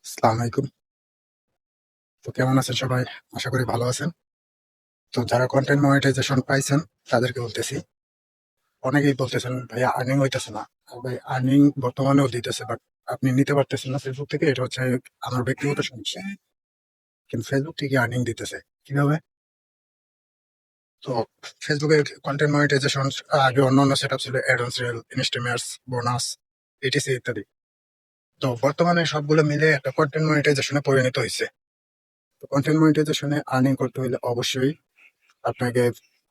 আসসালামু আলাইকুম। তো কেমন আছেন সবাই? আশা করি ভালো আছেন। তো যারা কন্টেন্ট মনিটাইজেশন পাইছেন তাদেরকে বলতেছি, অনেকেই বলতেছেন ভাই আর্নিং হইতেছে না। ভাই আর্নিং বর্তমানেও দিতেছে, বাট আপনি নিতে পারতেছেন না ফেসবুক থেকে। এটা হচ্ছে আমার ব্যক্তিগত সমস্যা। কিন্তু ফেসবুক থেকে আর্নিং দিতেছে কিভাবে? তো ফেসবুকের কন্টেন্ট মনিটাইজেশন আগে অন্যান্য সেট আপ ছিল, অ্যাডভান্স রিল, ইনস্টামেটস, বোনাস, এটিসি ইত্যাদি। তো বর্তমানে সবগুলো মিলে একটা কন্টেন্ট মনিটাইজেশনে পরিণত হয়েছে। তো কন্টেন্ট মনিটাইজেশনে আর্নিং করতে হলে অবশ্যই আপনাকে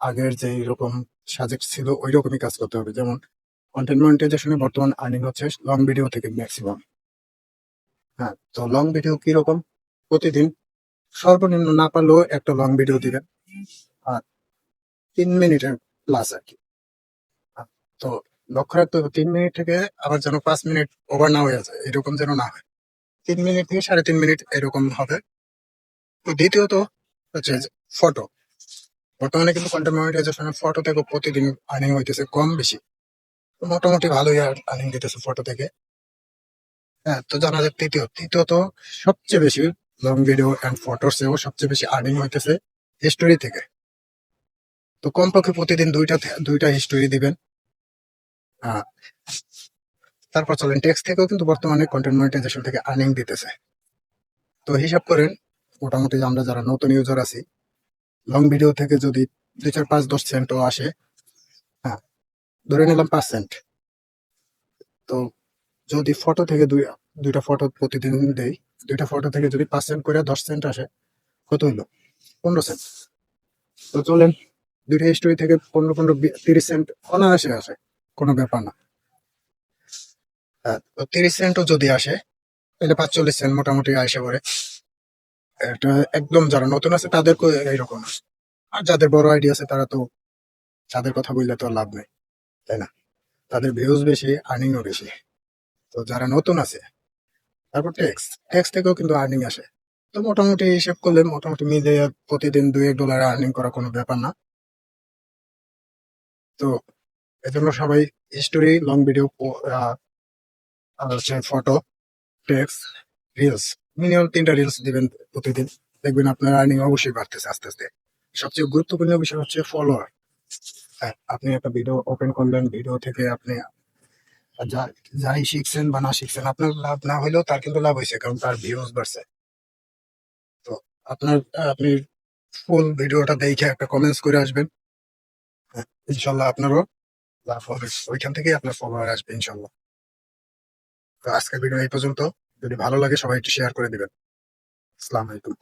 আগের যে রকম সাজেক্ট ছিল ওই রকমই কাজ করতে হবে। যেমন কন্টেন্ট মনিটাইজেশনে বর্তমান আর্নিং হচ্ছে লং ভিডিও থেকে ম্যাক্সিমাম। হ্যাঁ, তো লং ভিডিও কিরকম? প্রতিদিন সর্বনিম্ন না পারলেও একটা লং ভিডিও দিবেন, আর 3 মিনিটের প্লাস আর কি। আহ, তো লক্ষ্য রাখতে হবে 3 মিনিট থেকে আবার যেন 5 মিনিট ওভার না হয়ে যায়, এরকম যেন না হয়। 3 মিনিট থেকে 3.5 মিনিট এরকম হবে। তো দ্বিতীয়ত হচ্ছে ফটো। বর্তমানে কিন্তু কন্টেন্ট মনিটাইজেশনের ফটো থেকে প্রতিদিন আর্নিং হইতেছে কম বেশি। তো মোটামুটি ভালোই আর্নিং দিতেছে ফটো থেকে। হ্যাঁ, তো জানা যায় তৃতীয়ত সবচেয়ে বেশি লং ভিডিও অ্যান্ড ফটোর চেয়েও সবচেয়ে বেশি আর্নিং হইতেছে হিস্টোরি থেকে। তো কমপক্ষে প্রতিদিন দুইটা হিস্টোরি দিবেন। আহ, তারপর চলেন টেক্সট থেকেও কিন্তু বর্তমানে কন্টেন্ট মনিটাইজেশন থেকে আর্নিং দিতেছে। তো হিসাব করেন, মোটামুটি আমরা যারা নতুন ইউজার আছি, লং ভিডিও থেকে যদি 2, 4, 5, 10 সেন্টও আসে, হ্যাঁ ধরে নিলাম 5 সেন্ট। তো যদি ফটো থেকে দুইটা ফটো প্রতিদিন দেই, দুইটা ফটো থেকে যদি 5 সেন্ট করে 10 সেন্ট আসে, কত হইলো? 15 সেন্ট। তো চলেন, দুইটা স্টোরি থেকে 15, 15, 30 সেন্ট অনায়াসে আসে, কোনো ব্যাপার না। হ্যাঁ, তো 30 সেন্টও যদি আসে তাহলে 45 সেন্ট মোটামুটি আসে পড়ে। এটা একদম যারা নতুন আছে তাদেরকে এইরকম আসে। আর যাদের বড় আইডিয়া আছে তারা তো, তাদের কথা বললে তো আর লাভ নেই, তাই না? তাদের ভিউজ বেশি, আর্নিংও বেশি। তো যারা নতুন আছে, তারপর ট্যাক্স থেকেও কিন্তু আর্নিং আসে। তো মোটামুটি হিসেব করলে মোটামুটি মিলে প্রতিদিন $2-1 আর্নিং করা কোনো ব্যাপার না। তো এজন্য সবাই স্টোরি, লং ভিডিও, আর হচ্ছে ফটো, টেক্সট, রিলস, মিনিমাম 3টা রিলস দিবেন প্রতিদিন। দেখবেন আপনার আর্নিং অবশ্যই বাড়তেছে আস্তে আস্তে। সবচেয়ে গুরুত্বপূর্ণ বিষয় হচ্ছে ফলোয়ার। হ্যাঁ, আপনি একটা ভিডিও ওপেন করলেন, ভিডিও থেকে আপনি যাই শিখছেন বা না শিখছেন, আপনার লাভ না হইলেও তার কিন্তু লাভ হয়েছে, কারণ তার ভিউজ বাড়ছে। তো আপনি ফুল ভিডিওটা দেখে একটা কমেন্টস করে আসবেন। হ্যাঁ, ইনশাল্লাহ আপনারও লাভ হবে, ওইখান থেকেই আপনার ফলোয়ার আসবে ইনশাল্লাহ। তো আজকের ভিডিও এই পর্যন্ত। যদি ভালো লাগে সবাই একটু শেয়ার করে দিবেন। আসসালামু আলাইকুম।